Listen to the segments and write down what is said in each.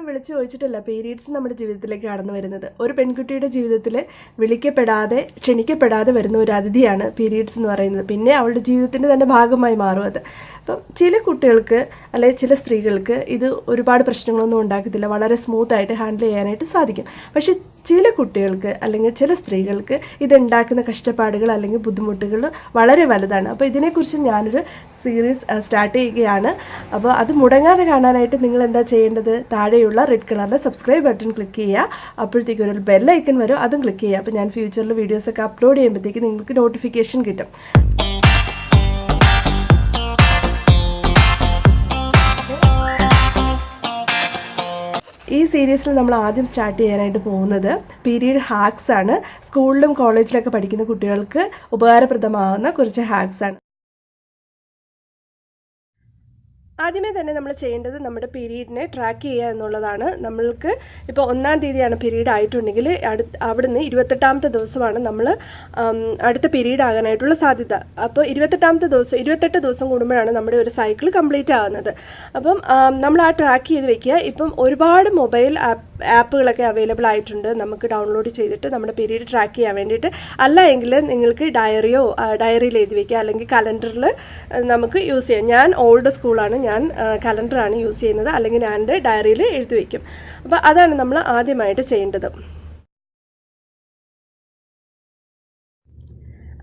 ഒന്നും വിളിച്ചു ചോദിച്ചിട്ടല്ല പീരീഡ്സ് നമ്മുടെ ജീവിതത്തിലേക്ക് കടന്നു വരുന്നത്. ഒരു പെൺകുട്ടിയുടെ ജീവിതത്തിൽ വിളിക്കപ്പെടാതെ ക്ഷണിക്കപ്പെടാതെ വരുന്ന ഒരു അതിഥിയാണ് പീരീഡ്സ് എന്ന് പറയുന്നത്. പിന്നെ അവളുടെ ജീവിതത്തിൻ്റെ തന്നെ ഭാഗമായി മാറും അത്. അപ്പം ചില കുട്ടികൾക്ക് അല്ലെങ്കിൽ ചില സ്ത്രീകൾക്ക് ഇത് ഒരുപാട് പ്രശ്നങ്ങളൊന്നും ഉണ്ടാക്കത്തില്ല, വളരെ സ്മൂത്തായിട്ട് ഹാൻഡിൽ ചെയ്യാനായിട്ട് സാധിക്കും. പക്ഷെ ചില കുട്ടികൾക്ക് അല്ലെങ്കിൽ ചില സ്ത്രീകൾക്ക് ഇതുണ്ടാക്കുന്ന കഷ്ടപ്പാടുകൾ അല്ലെങ്കിൽ ബുദ്ധിമുട്ടുകൾ വളരെ വലുതാണ്. അപ്പോൾ ഇതിനെക്കുറിച്ച് ഞാനൊരു സീരീസ് സ്റ്റാർട്ട് ചെയ്യുകയാണ്. അപ്പോൾ അത് മുടങ്ങാതെ കാണാനായിട്ട് നിങ്ങൾ എന്താ ചെയ്യേണ്ടത്? താഴെയുള്ള റെഡ് കളറിലെ സബ്സ്ക്രൈബ് ബട്ടൺ ക്ലിക്ക് ചെയ്യുക. അപ്പോഴത്തേക്കും ഒരു ബെൽ ഐക്കൺ വരും, അതും ക്ലിക്ക് ചെയ്യുക. അപ്പോൾ ഞാൻ ഫ്യൂച്ചറിൽ വീഡിയോസൊക്കെ അപ്ലോഡ് ചെയ്യുമ്പോഴത്തേക്ക് നിങ്ങൾക്ക് നോട്ടിഫിക്കേഷൻ കിട്ടും. ഈ സീരീസിൽ നമ്മൾ ആദ്യം സ്റ്റാർട്ട് ചെയ്യാനായിട്ട് പോകുന്നത് പീരീഡ് ഹാക്സ് ആണ്. സ്കൂളിലും കോളേജിലൊക്കെ പഠിക്കുന്ന കുട്ടികൾക്ക് ഉപകാരപ്രദമാകുന്ന കുറച്ച് ഹാക്സ് ആണ്. ആദ്യമേ തന്നെ നമ്മൾ ചെയ്യേണ്ടത് നമ്മുടെ പീരീഡിനെ ട്രാക്ക് ചെയ്യുക എന്നുള്ളതാണ്. നമ്മൾക്ക് ഇപ്പോൾ 1-ാം തീയതിയാണ് പീരീഡ് ആയിട്ടുണ്ടെങ്കിൽ അവിടുന്ന് 28ാമത്തെ ദിവസമാണ് നമ്മൾ അടുത്ത പീരീഡ് ആകാനായിട്ടുള്ള സാധ്യത. അപ്പോൾ 28 ദിവസം കൂടുമ്പോഴാണ് നമ്മുടെ ഒരു സൈക്കിൾ കംപ്ലീറ്റ് ആകുന്നത്. അപ്പം നമ്മൾ ആ ട്രാക്ക് ചെയ്ത് വെക്കുക. ഇപ്പം ഒരുപാട് മൊബൈൽ ആപ്പുകളൊക്കെ അവൈലബിൾ ആയിട്ടുണ്ട്, നമുക്ക് ഡൗൺലോഡ് ചെയ്തിട്ട് നമ്മുടെ പീരീഡ് ട്രാക്ക് ചെയ്യാൻ വേണ്ടിയിട്ട്. അല്ല എങ്കിൽ നിങ്ങൾക്ക് ഡയറിയിൽ എഴുതി വയ്ക്കുക, അല്ലെങ്കിൽ കലണ്ടറിൽ നമുക്ക് യൂസ് ചെയ്യാം. ഞാൻ ഓൾഡ് സ്കൂളാണ്, ഞാൻ കലണ്ടറാണ് യൂസ് ചെയ്യുന്നത്, അല്ലെങ്കിൽ ഞാൻ എൻ്റെ ഡയറിയിൽ എഴുതി വയ്ക്കും. അപ്പോൾ അതാണ് നമ്മൾ ആദ്യമായിട്ട് ചെയ്യേണ്ടത്.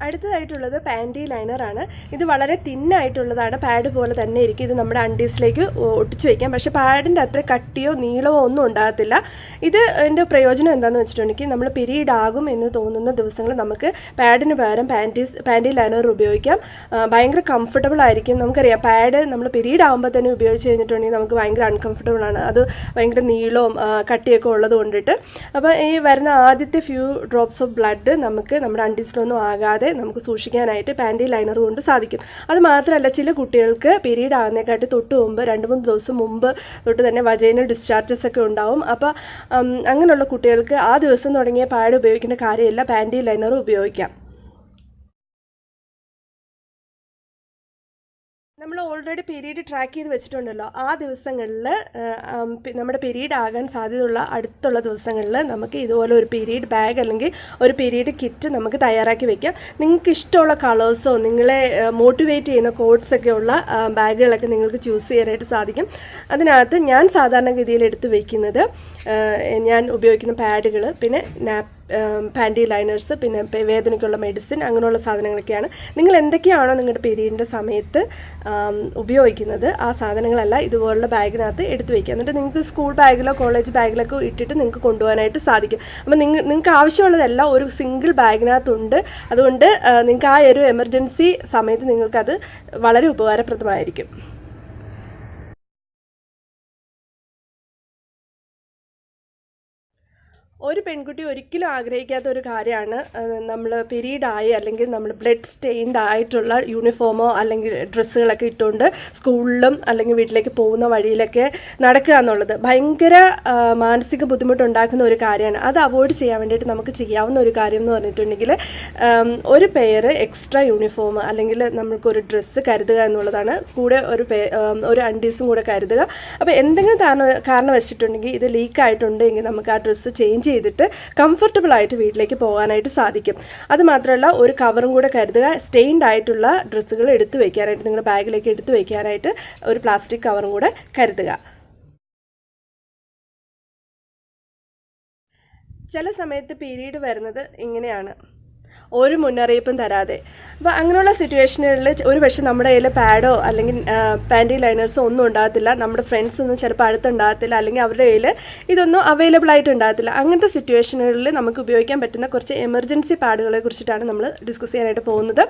അടുത്തതായിട്ടുള്ളത് പാൻറ്റി ലൈനർ ആണ്. ഇത് വളരെ തിന്നായിട്ടുള്ളതാണ്, പാഡ് പോലെ തന്നെ ഇരിക്കും. ഇത് നമ്മുടെ അണ്ടീസിലേക്ക് ഒട്ടിച്ച് വയ്ക്കാം. പക്ഷേ പാഡിൻ്റെ അത്ര കട്ടിയോ നീളമോ ഒന്നും ഉണ്ടാകത്തില്ല. ഇതിൻ്റെ പ്രയോജനം എന്താണെന്ന് വെച്ചിട്ടുണ്ടെങ്കിൽ നമ്മൾ പീരീഡ് ആകും എന്ന് തോന്നുന്ന ദിവസങ്ങൾ നമുക്ക് പാഡിന് പകരം പാൻറ്റി ലൈനർ ഉപയോഗിക്കാം. ഭയങ്കര കംഫർട്ടബിൾ ആയിരിക്കും. നമുക്കറിയാം പാഡ് നമ്മൾ പീരീഡ് ആകുമ്പോൾ തന്നെ ഉപയോഗിച്ച് കഴിഞ്ഞിട്ടുണ്ടെങ്കിൽ നമുക്ക് ഭയങ്കര അൺകംഫർട്ടബിൾ ആണ്. അത് ഭയങ്കര നീളവും കട്ടിയൊക്കെ ഉള്ളത് കൊണ്ടിട്ട്. അപ്പോൾ ഈ വരുന്ന ആദ്യത്തെ ഫ്യൂ ഡ്രോപ്സ് ഓഫ് ബ്ലഡ് നമുക്ക് നമ്മുടെ അണ്ടീസിലൊന്നും ആകാതെ നമുക്ക് സൂക്ഷിക്കാനായിട്ട് പാൻറ്റി ലൈനർ കൊണ്ട് സാധിക്കും. അത് മാത്രമല്ല, ചില കുട്ടികൾക്ക് പീരീഡ് ആകുന്നതിനെക്കാട്ടി തൊട്ട് മുമ്പ് 2-3 ദിവസം മുമ്പ് തൊട്ട് തന്നെ വജൈനൽ ഡിസ്ചാർജസ് ഒക്കെ ഉണ്ടാവും. അപ്പോൾ അങ്ങനെയുള്ള കുട്ടികൾക്ക് ആ ദിവസം തുടങ്ങിയ പാഡ് ഉപയോഗിക്കേണ്ട കാര്യമില്ല, പാൻറ്റി ലൈനർ ഉപയോഗിക്കാം. നമ്മൾ ഓൾറെഡി പീരീഡ് ട്രാക്ക് ചെയ്ത് വെച്ചിട്ടുണ്ടല്ലോ, ആ ദിവസങ്ങളിൽ നമ്മുടെ പീരീഡ് ആകാൻ സാധ്യതയുള്ള അടുത്തുള്ള ദിവസങ്ങളിൽ നമുക്ക് ഇതുപോലെ ഒരു പീരീഡ് ബാഗ് അല്ലെങ്കിൽ ഒരു പീരീഡ് കിറ്റ് നമുക്ക് തയ്യാറാക്കി വെക്കാം. നിങ്ങൾക്ക് ഇഷ്ടമുള്ള കളേഴ്സോ നിങ്ങളെ മോട്ടിവേറ്റ് ചെയ്യുന്ന കോഡ്സൊക്കെ ഉള്ള ബാഗുകളൊക്കെ നിങ്ങൾക്ക് ചൂസ് ചെയ്യാനായിട്ട് സാധിക്കും. അതിനകത്ത് ഞാൻ സാധാരണഗതിയിൽ എടുത്ത് വയ്ക്കുന്നത് ഞാൻ ഉപയോഗിക്കുന്ന പാഡുകൾ, പിന്നെ പാൻറ്റി ലൈനേഴ്സ്, പിന്നെ വേദനയ്ക്കുള്ള മെഡിസിൻ, അങ്ങനെയുള്ള സാധനങ്ങളൊക്കെയാണ്. നിങ്ങൾ എന്തൊക്കെയാണോ നിങ്ങളുടെ പീരീഡിൻ്റെ സമയത്ത് ഉപയോഗിക്കുന്നത് ആ സാധനങ്ങളെല്ലാം ഇതുപോലുള്ള ബാഗിനകത്ത് എടുത്ത് വയ്ക്കുക. എന്നിട്ട് നിങ്ങൾക്ക് സ്കൂൾ ബാഗിലോ കോളേജ് ബാഗിലൊക്കെ ഇട്ടിട്ട് നിങ്ങൾക്ക് കൊണ്ടുപോകാനായിട്ട് സാധിക്കും. അപ്പോൾ നിങ്ങൾക്ക് ആവശ്യമുള്ളതെല്ലാം ഒരു സിംഗിൾ ബാഗിനകത്തുണ്ട്. അതുകൊണ്ട് നിങ്ങൾക്ക് ആ ഒരു എമർജൻസി സമയത്ത് നിങ്ങൾക്കത് വളരെ ഉപകാരപ്രദമായിരിക്കും. ഒരു പെൺകുട്ടി ഒരിക്കലും ആഗ്രഹിക്കാത്ത ഒരു കാര്യമാണ് നമ്മൾ പീരീഡായി അല്ലെങ്കിൽ നമ്മൾ ബ്ലഡ് സ്റ്റെയിൻഡ് ആയിട്ടുള്ള യൂണിഫോമോ അല്ലെങ്കിൽ ഡ്രസ്സുകളൊക്കെ ഇട്ടുകൊണ്ട് സ്കൂളിലും അല്ലെങ്കിൽ വീട്ടിലേക്ക് പോകുന്ന വഴിയിലൊക്കെ നടക്കുക എന്നുള്ളത്. ഭയങ്കര മാനസിക ബുദ്ധിമുട്ടുണ്ടാക്കുന്ന ഒരു കാര്യമാണ്. അത് അവോയ്ഡ് ചെയ്യാൻ വേണ്ടിയിട്ട് നമുക്ക് ചെയ്യാവുന്ന ഒരു കാര്യം എന്ന് പറഞ്ഞിട്ടുണ്ടെങ്കിൽ ഒരു പെയർ എക്സ്ട്രാ യൂണിഫോം അല്ലെങ്കിൽ നമുക്കൊരു ഡ്രസ്സ് കരുതുക എന്നുള്ളതാണ്. കൂടെ ഒരു അണ്ടീസും കൂടെ കരുതുക. അപ്പോൾ എന്തെങ്കിലും കാരണം വെച്ചിട്ടുണ്ടെങ്കിൽ ഇത് ലീക്കായിട്ടുണ്ടെങ്കിൽ നമുക്ക് ആ ഡ്രസ്സ് ചേഞ്ച് ചെയ്തിട്ട് കംഫർട്ടബിൾ ആയിട്ട് വീട്ടിലേക്ക് പോകാനായിട്ട് സാധിക്കും. അത് മാത്രമല്ല, ഒരു കവറും കൂടെ കരുതുക. സ്റ്റെയിൻഡ് ആയിട്ടുള്ള ഡ്രസ്സുകൾ എടുത്തു വയ്ക്കാനായിട്ട്, നിങ്ങളുടെ ബാഗിലേക്ക് എടുത്തു വയ്ക്കാനായിട്ട് ഒരു പ്ലാസ്റ്റിക് കവറും കൂടെ കരുതുക. ചില സമയത്ത് പീരീഡ് വരുന്നത് ഇങ്ങനെയാണ്, ഒരു മുന്നറിയിപ്പും തരാതെ. അപ്പോൾ അങ്ങനെയുള്ള സിറ്റുവേഷനുകളിൽ ഒരു പക്ഷേ നമ്മുടെ കയ്യിൽ പാഡോ അല്ലെങ്കിൽ പാൻറ്റി ലൈനേഴ്സോ ഒന്നും ഉണ്ടാകത്തില്ല, നമ്മുടെ ഫ്രണ്ട്സൊന്നും ചിലപ്പോൾ അടുത്തുണ്ടാകത്തില്ല, അല്ലെങ്കിൽ അവരുടെ കയ്യിൽ ഇതൊന്നും അവൈലബിൾ ആയിട്ട് ഉണ്ടാകത്തില്ല. അങ്ങനത്തെ സിറ്റുവേഷനുകളിൽ നമുക്ക് ഉപയോഗിക്കാൻ പറ്റുന്ന കുറച്ച് എമർജൻസി പാഡുകളെ കുറിച്ചിട്ടാണ് നമ്മൾ ഡിസ്കസ് ചെയ്യാനായിട്ട് പോകുന്നത്.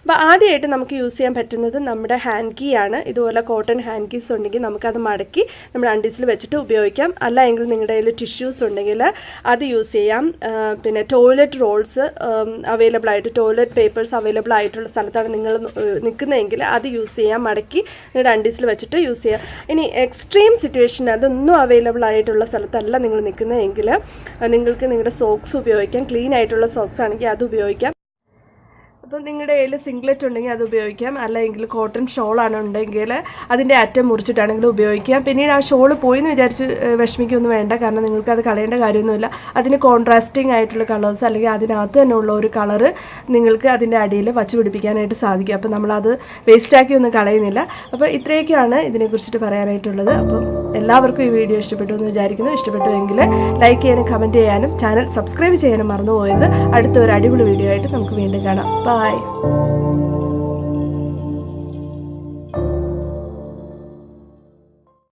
അപ്പോൾ ആദ്യമായിട്ട് നമുക്ക് യൂസ് ചെയ്യാൻ പറ്റുന്നത് നമ്മുടെ ഹാൻഡ് കീ ആണ്. ഇതുപോലെ കോട്ടൺ ഹാൻഡ് കീസ് ഉണ്ടെങ്കിൽ നമുക്കത് മടക്കി നമ്മുടെ അണ്ടീസിൽ വെച്ചിട്ട് ഉപയോഗിക്കാം. അല്ല എങ്കിൽ നിങ്ങളുടെ കയ്യിൽ ടിഷ്യൂസ് ഉണ്ടെങ്കിൽ അത് യൂസ് ചെയ്യാം. പിന്നെ ടോയ്ലറ്റ് റോൾസ് അവൈലബിൾ ആയിട്ട്, ടോയ്ലറ്റ് പേപ്പേഴ്സ് അവൈലബിൾ ആയിട്ടുള്ള സ്ഥലത്താണ് നിങ്ങൾ നിൽക്കുന്നതെങ്കിൽ അത് യൂസ് ചെയ്യാം, മടക്കി നിങ്ങളുടെ അണ്ടീസിൽ വെച്ചിട്ട് യൂസ് ചെയ്യാം. ഇനി എക്സ്ട്രീം സിറ്റുവേഷൻ അതൊന്നും അവൈലബിൾ ആയിട്ടുള്ള സ്ഥലത്തല്ല നിങ്ങൾ നിൽക്കുന്നതെങ്കിൽ നിങ്ങൾക്ക് നിങ്ങളുടെ സോക്സ് ഉപയോഗിക്കാം. ക്ലീൻ ആയിട്ടുള്ള സോക്സ് ആണെങ്കിൽ അത് ഉപയോഗിക്കാം. അപ്പം നിങ്ങളുടെ കയ്യിൽ സിംഗ്ലെറ്റ് ഉണ്ടെങ്കിൽ അത് ഉപയോഗിക്കാം, അല്ലെങ്കിൽ കോട്ടൺ ഷോളാണ് ഉണ്ടെങ്കിൽ അതിൻ്റെ അറ്റം മുറിച്ചിട്ടാണെങ്കിലും ഉപയോഗിക്കാം. പിന്നീട് ആ ഷോള് പോയി എന്ന് വിചാരിച്ച് വിഷമിക്കൊന്നും വേണ്ട, കാരണം നിങ്ങൾക്ക് അത് കളയേണ്ട കാര്യമൊന്നുമില്ല. അതിന് കോൺട്രാസ്റ്റിംഗ് ആയിട്ടുള്ള കളേഴ്സ് അല്ലെങ്കിൽ അതിനകത്ത് തന്നെ ഉള്ള ഒരു കളറ് നിങ്ങൾക്ക് അതിൻ്റെ അടിയിൽ വച്ച് പിടിപ്പിക്കാനായിട്ട് സാധിക്കും. അപ്പോൾ നമ്മളത് വേസ്റ്റാക്കി ഒന്നും കളയുന്നില്ല. അപ്പോൾ ഇത്രയൊക്കെയാണ് ഇതിനെക്കുറിച്ചിട്ട് പറയാനായിട്ടുള്ളത്. അപ്പം എല്ലാവർക്കും ഈ വീഡിയോ ഇഷ്ടപ്പെട്ടു എന്ന് വിചാരിക്കുന്നു. ഇഷ്ടപ്പെട്ടുവെങ്കിൽ ലൈക്ക് ചെയ്യാനും കമൻറ്റ് ചെയ്യാനും ചാനൽ സബ്സ്ക്രൈബ് ചെയ്യാനും മറന്നുപോയത്. അടുത്ത ഒരു അടിപൊളി വീഡിയോ ആയിട്ട് നമുക്ക് വീണ്ടും കാണാം. ബൈ.